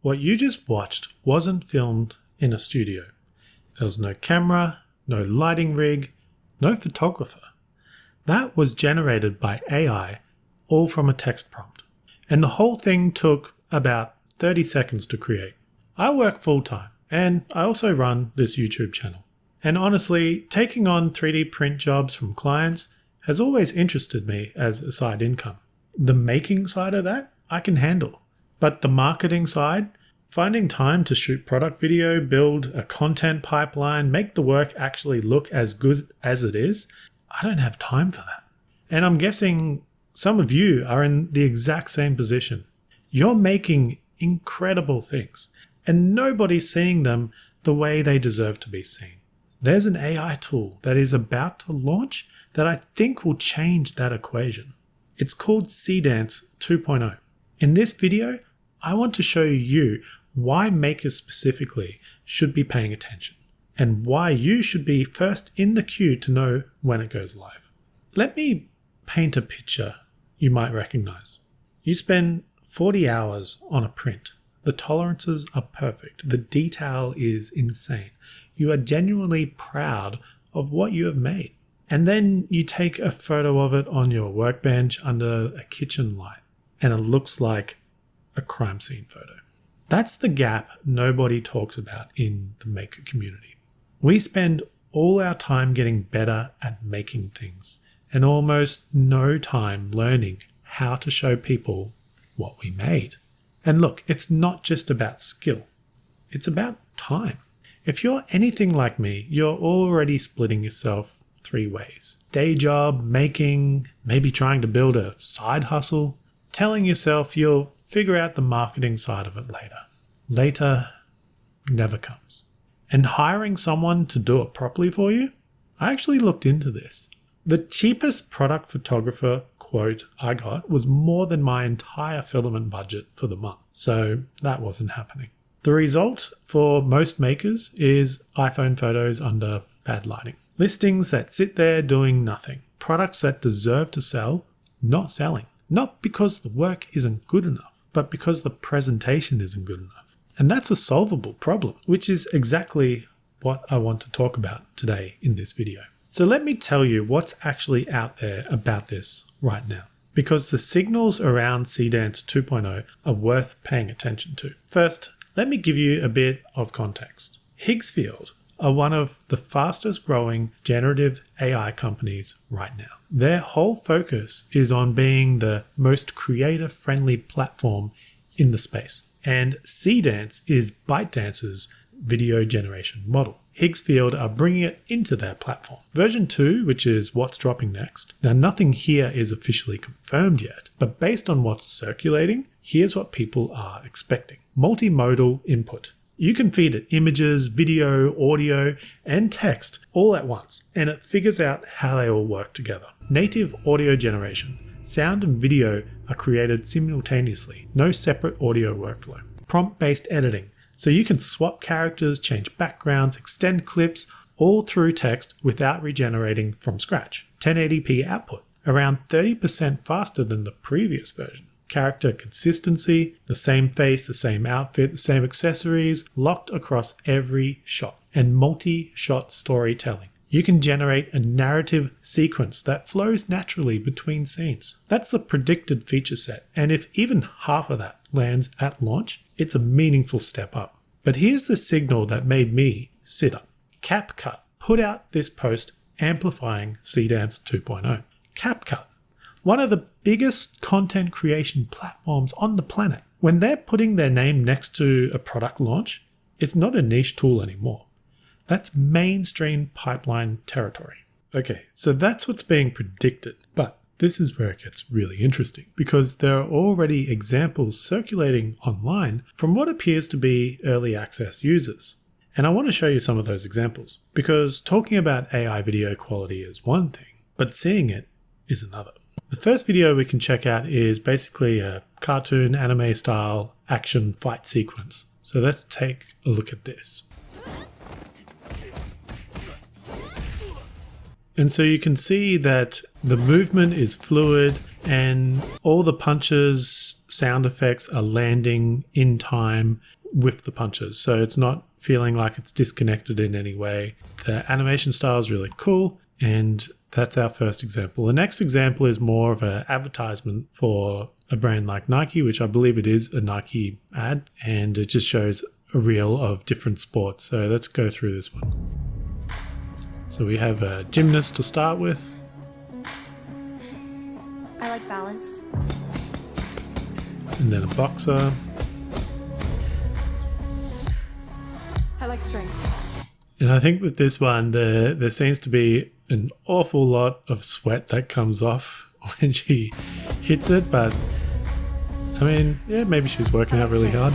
What you just watched wasn't filmed in a studio. There was no camera, no lighting rig, no photographer. That was generated by AI, all from a text prompt. And the whole thing took about 30 seconds to create. I work full-time, and I also run this YouTube channel. And honestly, taking on 3D print jobs from clients has always interested me as a side income. The making side of that, I can handle. But the marketing side, finding time to shoot product video, build a content pipeline, make the work actually look as good as it is, I don't have time for that. And I'm guessing some of you are in the exact same position. You're making incredible things, and nobody's seeing them the way they deserve to be seen. There's an AI tool that is about to launch that I think will change that equation. It's called Seedance 2.0. In this video, I want to show you why makers specifically should be paying attention, and why you should be first in the queue to know when it goes live. Let me paint a picture you might recognize. You spend 40 hours on a print. The tolerances are perfect. The detail is insane. You are genuinely proud of what you have made. And then you take a photo of it on your workbench under a kitchen light, and it looks like a crime scene photo. That's the gap nobody talks about in the maker community. We spend all our time getting better at making things, and almost no time learning how to show people what we made. And look, it's not just about skill. It's about time. If you're anything like me, you're already splitting yourself 3 ways. Day job, making, maybe trying to build a side hustle, telling yourself you'll figure out the marketing side of it later. Later never comes. And hiring someone to do it properly for you? I actually looked into this. The cheapest product photographer quote I got was more than my entire filament budget for the month. So that wasn't happening. The result for most makers is iPhone photos under bad lighting. Listings that sit there doing nothing. Products that deserve to sell, not selling. Not because the work isn't good enough, but because the presentation isn't good enough. And that's a solvable problem, which is exactly what I want to talk about today in this video. So let me tell you what's actually out there about this right now, because the signals around Seedance 2.0 are worth paying attention to. First, let me give you a bit of context. Higgsfield are one of the fastest growing generative AI companies right now. Their whole focus is on being the most creator-friendly platform in the space. And Seedance is ByteDance's video generation model. Higgsfield are bringing it into their platform. Version 2, which is what's dropping next. Now, nothing here is officially confirmed yet, but based on what's circulating, here's what people are expecting. Multimodal input. You can feed it images, video, audio, and text all at once, and it figures out how they all work together. Native audio generation. Sound and video are created simultaneously, no separate audio workflow. Prompt-based editing. So you can swap characters, change backgrounds, extend clips, all through text without regenerating from scratch. 1080p output, around 30% faster than the previous version. Character consistency, the same face, the same outfit, the same accessories, locked across every shot. And multi-shot storytelling. You can generate a narrative sequence that flows naturally between scenes. That's the predicted feature set, and if even half of that lands at launch, it's a meaningful step up. But here's the signal that made me sit up. CapCut put out this post amplifying Seedance 2.0. CapCut, one of the biggest content creation platforms on the planet. When they're putting their name next to a product launch, it's not a niche tool anymore. That's mainstream pipeline territory. Okay, so that's what's being predicted, but this is where it gets really interesting because there are already examples circulating online from what appears to be early access users. And I want to show you some of those examples because talking about AI video quality is one thing, but seeing it is another. The first video we can check out is basically a cartoon anime style action fight sequence. So let's take a look at this. And so you can see that the movement is fluid, and all the punches, sound effects are landing in time with the punches. So it's not feeling like it's disconnected in any way. The animation style is really cool, and that's our first example. The next example is more of an advertisement for a brand like Nike, which I believe it is a Nike ad, and it just shows a reel of different sports. So let's go through this one. So we have a gymnast to start with. I like balance. And then a boxer. I like strength. And I think with this one, there seems to be an awful lot of sweat that comes off when she hits it. But I mean, yeah, maybe she's working out really hard.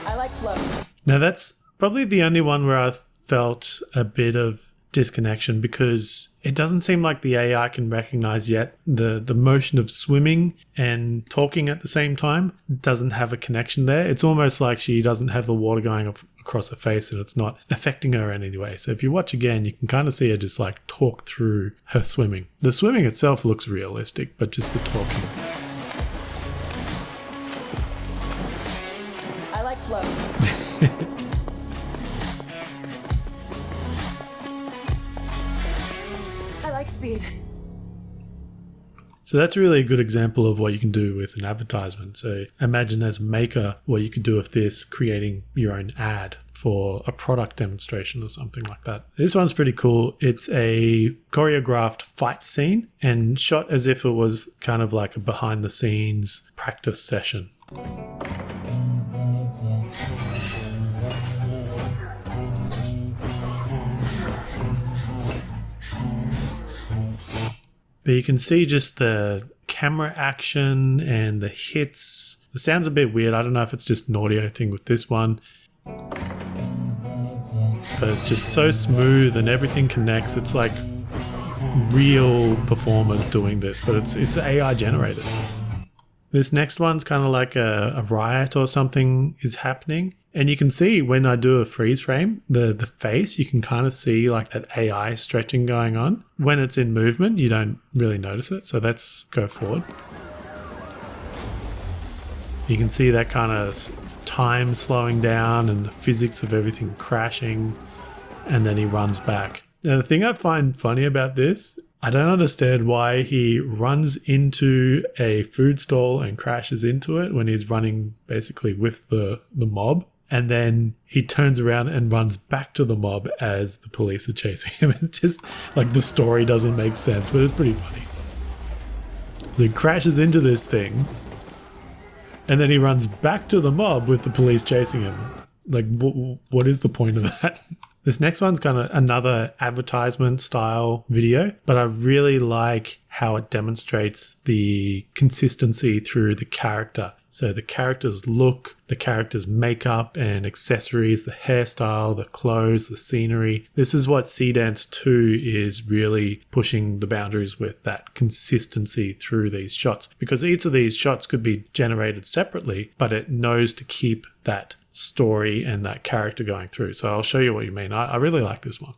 I like flow. Now that's probably the only one where I felt a bit of disconnection, because it doesn't seem like the AI can recognize yet the motion of swimming and talking at the same time. It doesn't have a connection there. It's almost like she doesn't have the water going across her face and it's not affecting her in any way. So if you watch again, you can kind of see her just like talk through her swimming. The swimming itself looks realistic, but just the talking. I like flow. I like speed. So that's really a good example of what you can do with an advertisement. So imagine as a maker what you could do with this, creating your own ad for a product demonstration or something like that. This one's pretty cool. It's a choreographed fight scene and shot as if it was kind of like a behind the scenes practice session. But you can see just the camera action and the hits. The sound's a bit weird. I don't know if it's just an audio thing with this one. But it's just so smooth and everything connects. It's like real performers doing this, but it's AI generated. This next one's kind of like a riot or something is happening. And you can see when I do a freeze frame, the face, you can kind of see like that AI stretching going on. When it's in movement, you don't really notice it. So let's go forward. You can see that kind of time slowing down and the physics of everything crashing. And then he runs back. Now, the thing I find funny about this, I don't understand why he runs into a food stall and crashes into it when he's running basically with the mob. And then he turns around and runs back to the mob as the police are chasing him. It's just like the story doesn't make sense, but it's pretty funny. So he crashes into this thing and then he runs back to the mob with the police chasing him. Like, what is the point of that? This next one's kind of another advertisement style video, but I really like how it demonstrates the consistency through the character. So the character's look, the character's makeup and accessories, the hairstyle, the clothes, the scenery. This is what Seedance 2 is really pushing the boundaries with, that consistency through these shots. Because each of these shots could be generated separately, but it knows to keep that story and that character going through. So I'll show you what you mean. I really like this one.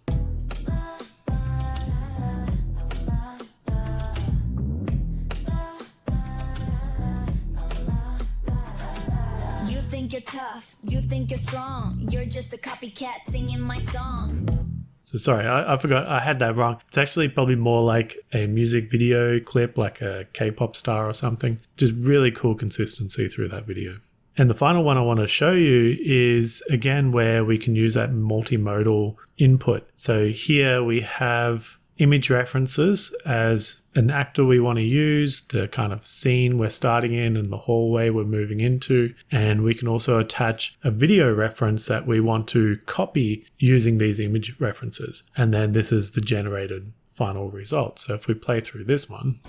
You think you're tough, you think you're strong, you're just a copycat singing my song. So sorry, I forgot, I had that wrong. It's actually probably more like a music video clip, like a K-pop star or something. Just really cool consistency through that video. And the final one I want to show you is, again, where we can use that multimodal input. So here we have image references as an actor we want to use, the kind of scene we're starting in and the hallway we're moving into. And we can also attach a video reference that we want to copy using these image references. And then this is the generated final result. So if we play through this one,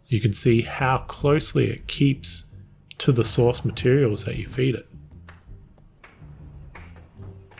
you can see how closely it keeps to the source materials that you feed it.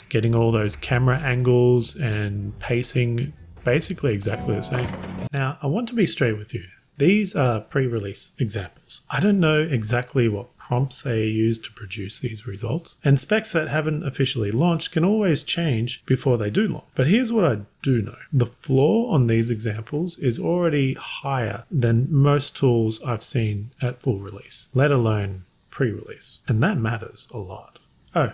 Getting all those camera angles and pacing basically exactly the same. Now, I want to be straight with you. These are pre-release examples. I don't know exactly what prompts they use to produce these results, and specs that haven't officially launched can always change before they do launch. But here's what I do know. The floor on these examples is already higher than most tools I've seen at full release, let alone pre-release. And that matters a lot. Oh,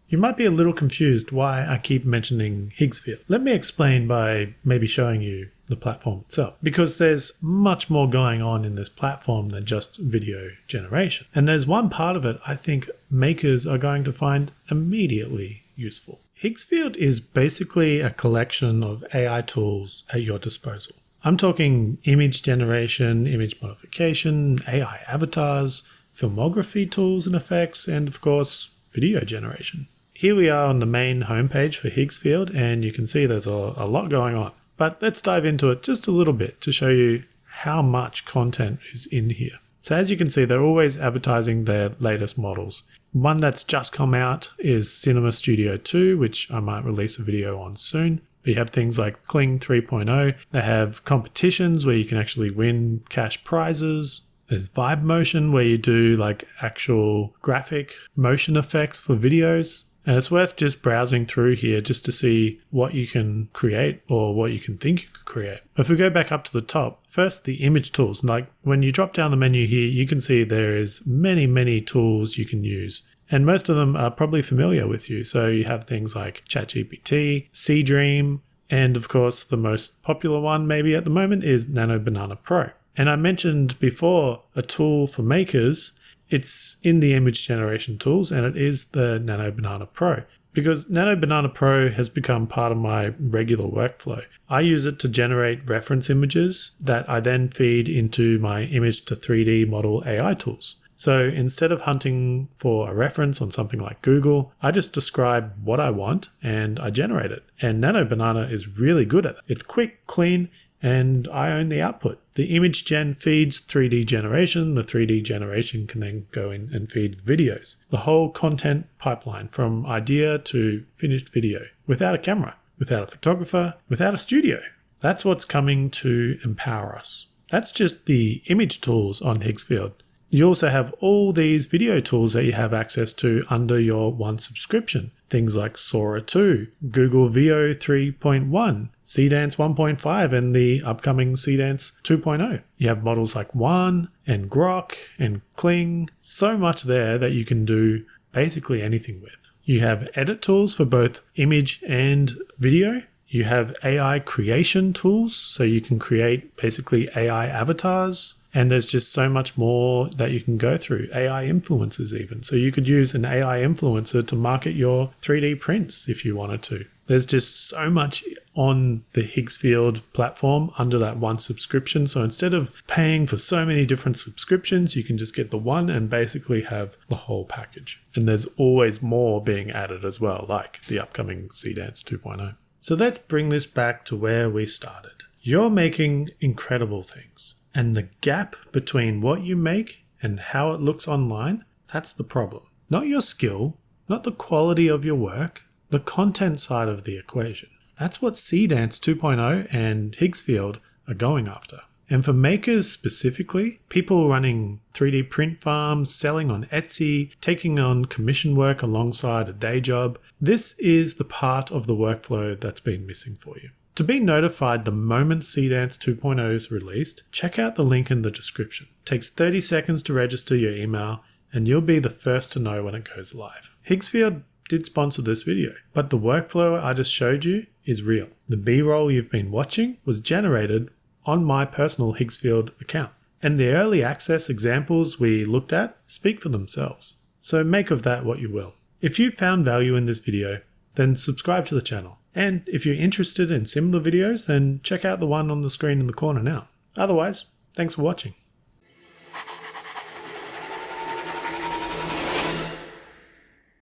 you might be a little confused why I keep mentioning Higgsfield. Let me explain by maybe showing you the platform itself, because there's much more going on in this platform than just video generation. And there's one part of it I think makers are going to find immediately useful. Higgsfield is basically a collection of AI tools at your disposal. I'm talking image generation, image modification, AI avatars, filmography tools and effects, and of course, video generation. Here we are on the main homepage for Higgsfield, and you can see there's a lot going on. But let's dive into it just a little bit to show you how much content is in here. So as you can see, they're always advertising their latest models. One that's just come out is Cinema Studio 2, which I might release a video on soon. You have things like Kling 3.0. They have competitions where you can actually win cash prizes. There's Vibe Motion, where you do like actual graphic motion effects for videos. And it's worth just browsing through here just to see what you can create or what you can think you could create. If we go back up to the top, first the image tools. Like when you drop down the menu here, you can see there is many tools you can use. And most of them are probably familiar with you. So you have things like ChatGPT, Seedream, and of course the most popular one maybe at the moment is Nano Banana Pro. And I mentioned before a tool for makers. It's in the image generation tools, and it is the Nano Banana Pro, because Nano Banana Pro has become part of my regular workflow. I use it to generate reference images that I then feed into my image to 3D model AI tools. So instead of hunting for a reference on something like Google, I just describe what I want and I generate it. And Nano Banana is really good at it. It's quick, clean, and I own the output. The image gen feeds 3D generation. The 3D generation can then go in and feed videos. The whole content pipeline from idea to finished video without a camera, without a photographer, without a studio. That's what's coming to empower us. That's just the image tools on Higgsfield. You also have all these video tools that you have access to under your one subscription. Things like Sora 2, Google Veo 3.1, Seedance 1.5, and the upcoming Seedance 2.0. You have models like One and Grok and Kling. So much there that you can do basically anything with. You have edit tools for both image and video. You have AI creation tools, so you can create basically AI avatars. And there's just so much more that you can go through. AI influencers even. So you could use an AI influencer to market your 3D prints if you wanted to. There's just so much on the Higgsfield platform under that one subscription. So instead of paying for so many different subscriptions, you can just get the one and basically have the whole package. And there's always more being added as well, like the upcoming Seedance 2.0. So let's bring this back to where we started. You're making incredible things. And the gap between what you make and how it looks online, that's the problem. Not your skill, not the quality of your work, the content side of the equation. That's what Seedance 2.0 and Higgsfield are going after. And for makers specifically, people running 3D print farms, selling on Etsy, taking on commission work alongside a day job, this is the part of the workflow that's been missing for you. To be notified the moment Seedance 2.0 is released, check out the link in the description. It takes 30 seconds to register your email, and you'll be the first to know when it goes live. Higgsfield did sponsor this video, but the workflow I just showed you is real. The B-roll you've been watching was generated on my personal Higgsfield account, and the early access examples we looked at speak for themselves. So make of that what you will. If you found value in this video, then subscribe to the channel. And if you're interested in similar videos, then check out the one on the screen in the corner now. Otherwise, thanks for watching.